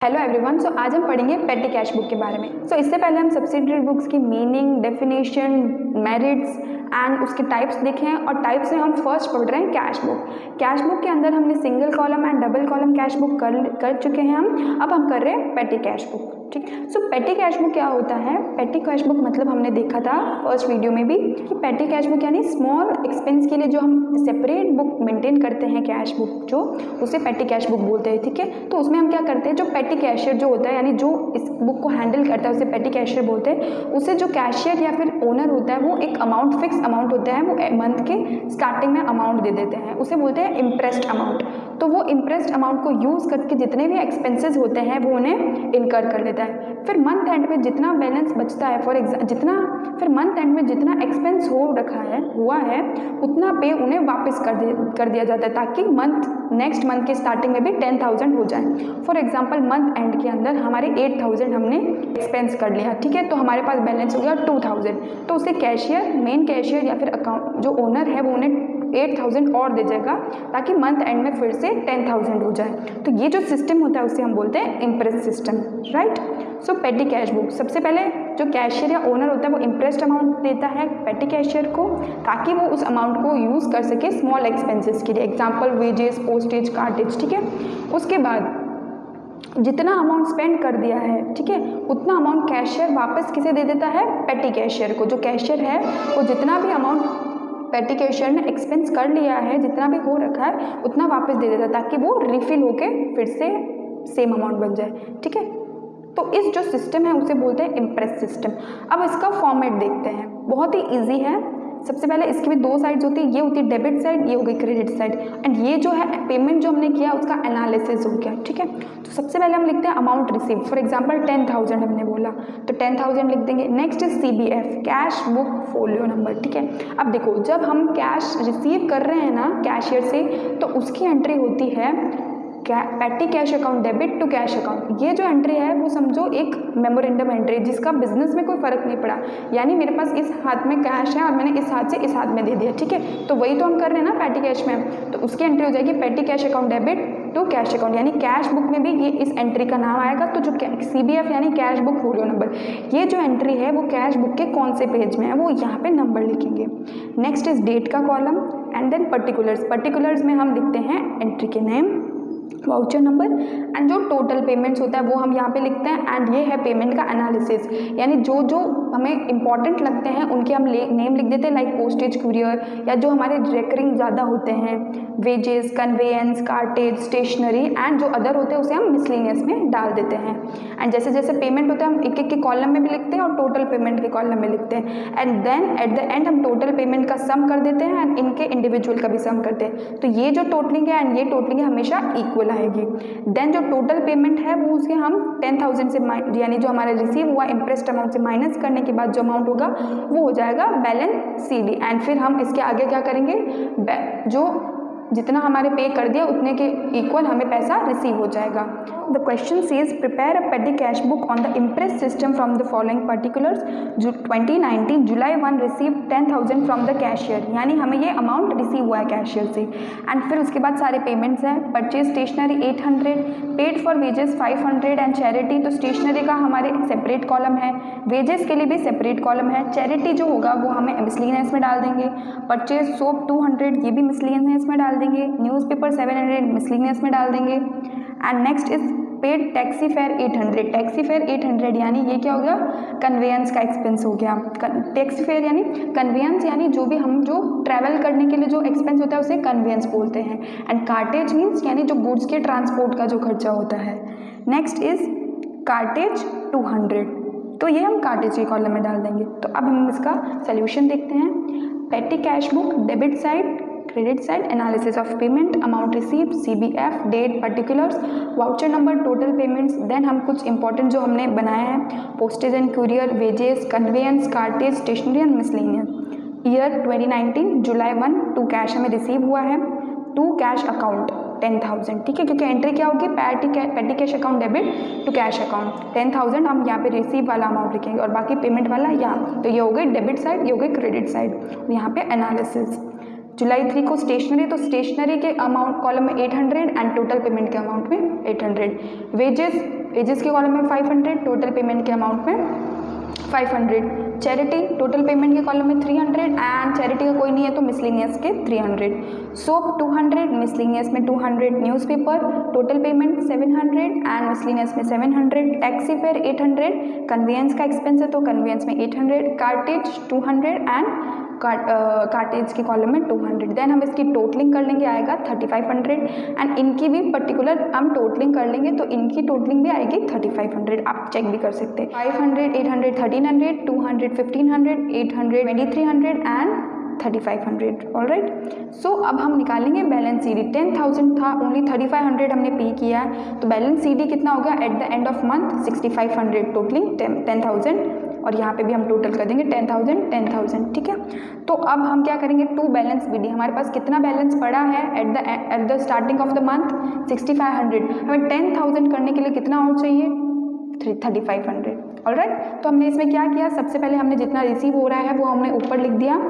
Hello everyone. सो आज हम पढ़ेंगे पेटी कैश बुक के बारे में। सो इससे पहले हम सब्सिडियरी बुक्स की मीनिंग, डेफिनेशन, मेरिट्स एंड उसके टाइप्स देखे हैं और टाइप्स में हम फर्स्ट पढ़ रहे हैं कैश बुक। कैश बुक के अंदर हमने single column and double column cash book कर चुके हैं अब हम कर रहे हैं पेटी कैश बुक। ठीक। सो पेटी कैश बुक क्या होता है? पेटी कैश बुक मतलब हमने देखा था फर्स्ट वीडियो में भी कि पेटी कैश बुक यानी स्मॉल एक्सपेंस के लिए जो हम सेपरेट बुक मेंटेन करते हैं कैश बुक, जो उसे पेटी कैश बुक बोलते हैं। ठीक है, तो उसमें हम क्या करते हैं, जो पेटी कैशियर जो होता है यानी जो इस बुक को हैंडल करता है उसे पेटी कैशियर बोलते हैं। उसे जो कैशियर या फिर ओनर होता है वो एक अमाउंट, फिक्स अमाउंट होता है, वो मंथ के स्टार्टिंग में अमाउंट दे देते हैं, उसे बोलते हैं इम्प्रेस्ड अमाउंट। तो वो इम्प्रेस्ड अमाउंट को यूज़ करके जितने भी एक्सपेंसेस होते हैं वो उन्हें इनकर कर लेता है। फिर मंथ एंड में जितना बैलेंस बचता है, फिर मंथ एंड में जितना एक्सपेंस हुआ है उतना पे उन्हें वापस कर दिया जाता है, ताकि नेक्स्ट मंथ के स्टार्टिंग में भी 10,000 हो जाए। फॉर एग्जांपल मंथ एंड के अंदर हमारे 8,000 हमने एक्सपेंस कर लिया, ठीक है, तो हमारे पास बैलेंस हो गया 2,000। तो उसे मेन कैशियर या फिर अकाउंट जो ओनर है वो उन्हें 8,000 और दे जाएगा, ताकि मंथ एंड में फिर से 10,000 हो जाए। तो ये जो सिस्टम होता है उसे हम बोलते हैं इम्प्रेस सिस्टम, राइट। सो पेटी कैश बुक, सबसे पहले जो कैशियर या ओनर होता है वो इम्प्रेस्ड अमाउंट देता है पेटी कैशियर को, ताकि वो उस अमाउंट को यूज़ कर सके स्मॉल एक्सपेंसेस के लिए, एग्जाम्पल वेजेस, पोस्टेज, कार्टेज। ठीक है, उसके बाद जितना अमाउंट स्पेंड कर दिया है, ठीक है, उतना अमाउंट कैशियर वापस किसे दे देता है? पेटी कैशियर को। जो कैशियर है वो जितना भी अमाउंट पेटी कैशियर ने एक्सपेंस कर लिया है, जितना भी हो रखा है उतना वापस दे देता है, ताकि वो रिफिल होके फिर से सेम अमाउंट बन जाए। ठीक है, तो इस जो सिस्टम है उसे बोलते हैं इम्प्रेस सिस्टम। अब इसका फॉर्मेट देखते हैं, बहुत ही ईजी है। सबसे पहले इसकी भी दो साइड्स होती है, ये होती है डेबिट साइड, ये हो गई क्रेडिट साइड, एंड ये जो है पेमेंट जो हमने किया उसका एनालिसिस हो गया। ठीक है, तो सबसे पहले हम लिखते हैं अमाउंट रिसीव। फॉर एग्जांपल 10,000 हमने बोला तो 10,000 लिख देंगे। Next is CBF, cash book folio number. ठीक है, अब देखो जब हम कैश रिसीव कर रहे हैं ना कैशियर से, तो उसकी एंट्री होती है petty cash account debit to cash account. ये जो एंट्री है वो समझो एक मेमोरेंडम एंट्री, जिसका बिजनेस में कोई फर्क नहीं पड़ा, यानी मेरे पास इस हाथ में कैश है और मैंने इस हाथ से इस हाथ में दे दिया। ठीक है, तो वही तो हम कर रहे हैं ना पेटी कैश में, तो उसकी एंट्री हो जाएगी petty cash account debit to cash account, यानी कैश बुक में भी ये इस एंट्री का नाम आएगा। तो जो CBF यानी कैश बुक फोलियो नंबर, ये जो एंट्री है वो कैश बुक के कौन से पेज में है वो यहाँ पे नंबर लिखेंगे। नेक्स्ट इज डेट का कॉलम एंड देन पर्टिकुलर्स में हम लिखते हैं एंट्री के नेम, वाउचर नंबर एंड जो टोटल पेमेंट्स होता है वो हम यहाँ पे लिखते हैं। एंड ये है पेमेंट का एनालिसिस, यानी जो जो हमें इंपॉर्टेंट लगते हैं उनके हम नेम लिख देते हैं, लाइक पोस्टेज, कुरियर, या जो हमारे रेकरिंग ज़्यादा होते हैं wages, conveyance, cartage, stationery and जो अदर होते हैं उसे हम मिसलेनियस में डाल देते हैं। एंड जैसे जैसे पेमेंट होता है हम एक एक के कॉलम में भी लिखते हैं और टोटल पेमेंट के कॉलम में लिखते हैं। And then at the end हम टोटल पेमेंट का सम कर देते हैं एंड इनके इंडिविजुअल का भी सम करते हैं। तो ये जो टोटलिंग है एंड ये टोटलिंग हमेशा इक्वल आएगी। देन जो टोटल पेमेंट है वो उसके हम 10,000 से यानी जो हमारा रिसीव हुआ इम्प्रेस्ड अमाउंट से माइनस करने के बाद जो अमाउंट होगा वो हो जाएगा बैलेंस CD। एंड फिर हम इसके आगे क्या करेंगे, जो जितना हमारे पे कर दिया उतने के इक्वल हमें पैसा रिसीव हो जाएगा। The question says prepare a पेटी cash book on the impress system from the following particulars. 2019 जुलाई 1 रिसीव 10,000 फ्रॉम द कैशियर, यानी हमें ये अमाउंट रिसीव हुआ है कैशियर से। एंड फिर उसके बाद सारे पेमेंट्स हैं, purchase stationery 800, paid for wages 500 and charity. तो स्टेशनरी का हमारे सेपरेट कॉलम है, वेजेस के लिए भी सेपरेट कॉलम है, चैरिटी जो होगा वो हमें मिसलेनियस में डाल देंगे, परचेज सोप 200 ये भी मिसलेनियस में डाल देंगे, न्यूज़पेपर 700 मिसलेनियस में डाल देंगे। And next is paid taxi fare 800, यानी ये क्या हो गया, कन्वेयंस का एक्सपेंस हो गया। टैक्सी फेयर यानी कन्वेयंस, यानी जो भी हम जो ट्रैवल करने के लिए जो एक्सपेंस होता है उसे कन्वेयंस बोलते हैं। एंड कार्टेज मीन्स यानी जो गुड्स के ट्रांसपोर्ट का जो खर्चा होता है। नेक्स्ट इज कार्टेज 200, तो ये हम कार्टेज के कॉलम में डाल देंगे। तो अब हम इसका सोल्यूशन देखते हैं। Petty cash book debit side, credit side, analysis of payment, amount receive, CBF, date, particulars, voucher number, total payments. Then हम कुछ इंपॉर्टेंट जो हमने बनाया है, postage and courier, wages, conveyance, cartage, stationery and miscellaneous. Year 2019 जुलाई 1 to cash हमें receive हुआ है, टू कैश अकाउंट 10,000। ठीक है, क्योंकि एंट्री क्या होगी, petty cash account debit to cash account 10,000 हम यहाँ पे रिसीव वाला अमाउंट लिखेंगे और बाकी पेमेंट वाला यहाँ। तो ये हो गई डेबिट साइड, ये हो गई क्रेडिट साइड, यहाँ पे एनालिसिस। जुलाई 3 को स्टेशनरी, तो स्टेशनरी के अमाउंट कॉलम में 800 एंड टोटल पेमेंट के अमाउंट में 800। वेजेस के कॉलम में 500, टोटल पेमेंट के अमाउंट में 500। चैरिटी टोटल पेमेंट के कॉलम में 300 एंड चैरिटी का कोई नहीं है तो मिसलिनियस के 300। सोप 200, मिसलिनियस में 200। Newspaper total payment 700 and miscellaneous में 700। टैक्सी फेयर 800, कन्वेंस का एक्सपेंस है तो कन्वेंस में 800। कार्टेज 200 एंड कार्टेज के कॉलम में 200। देन हम इसकी टोटलिंग कर लेंगे, आएगा 3500 एंड इनकी भी पर्टिकुलर हम टोटलिंग कर लेंगे तो इनकी टोटलिंग भी आएगी 3500, आप चेक भी कर सकते हैं। 500, 800, 1300, 200, 1500, 800, 2300 एंड 3500। ऑलराइट, सो अब हम निकालेंगे बैलेंस सीडी। 10,000 था, ओनली 3500 हमने पे किया है, तो बैलेंस सीडी कितना होगा eight the end of month 6500, totalling 10,000 और यहाँ पे भी हम टोटल कर देंगे 10,000 10,000। ठीक है, तो अब हम क्या करेंगे, टू बैलेंस बीडी, हमारे पास कितना बैलेंस पड़ा है at the starting of the month 6500, हमें 10,000 करने के लिए कितना और चाहिए 3500। ऑलराइट, तो हमने इसमें क्या किया, सबसे पहले हमने जितना रिसीव हो रहा है वो हमने ऊपर लिख दिया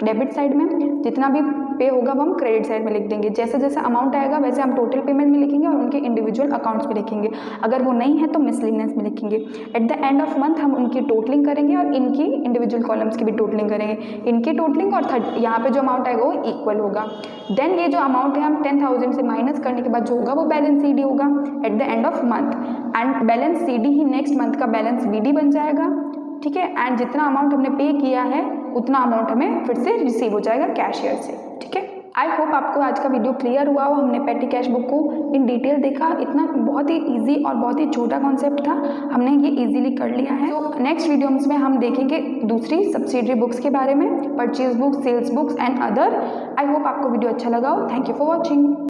डेबिट साइड में, जितना भी पे होगा वो हम क्रेडिट साइड में लिख देंगे। जैसे जैसे अमाउंट आएगा वैसे हम टोटल पेमेंट में लिखेंगे और उनके इंडिविजुअल अकाउंट्स में लिखेंगे, अगर वो नहीं है तो मिसलिनियस में लिखेंगे। Eight the end of month हम उनकी टोटलिंग करेंगे और इनकी इंडिविजुअल कॉलम्स की भी टोटलिंग करेंगे, इनकी टोटलिंग और यहाँ पे जो अमाउंट आएगा वो इक्वल होगा। देन ये जो अमाउंट है हम 10,000 से माइनस करने के बाद जो होगा वो बैलेंस सीडी होगा eight the end of month and balance CD he next month का बैलेंस बीडी बन जाएगा। ठीक है, एंड जितना अमाउंट हमने पे किया है उतना अमाउंट हमें फिर से रिसीव हो जाएगा कैशियर से। ठीक है, आई होप आपको आज का वीडियो क्लियर हुआ हो। हमने पेटी कैश बुक को इन डिटेल देखा, इतना बहुत ही इजी और बहुत ही छोटा कॉन्सेप्ट था, हमने ये इजीली कर लिया है। तो नेक्स्ट वीडियोस में हम देखेंगे दूसरी सब्सिडरी बुक्स के बारे में, purchase books, sales books and other. I hope आपको वीडियो अच्छा लगा हो। Thank you for watching.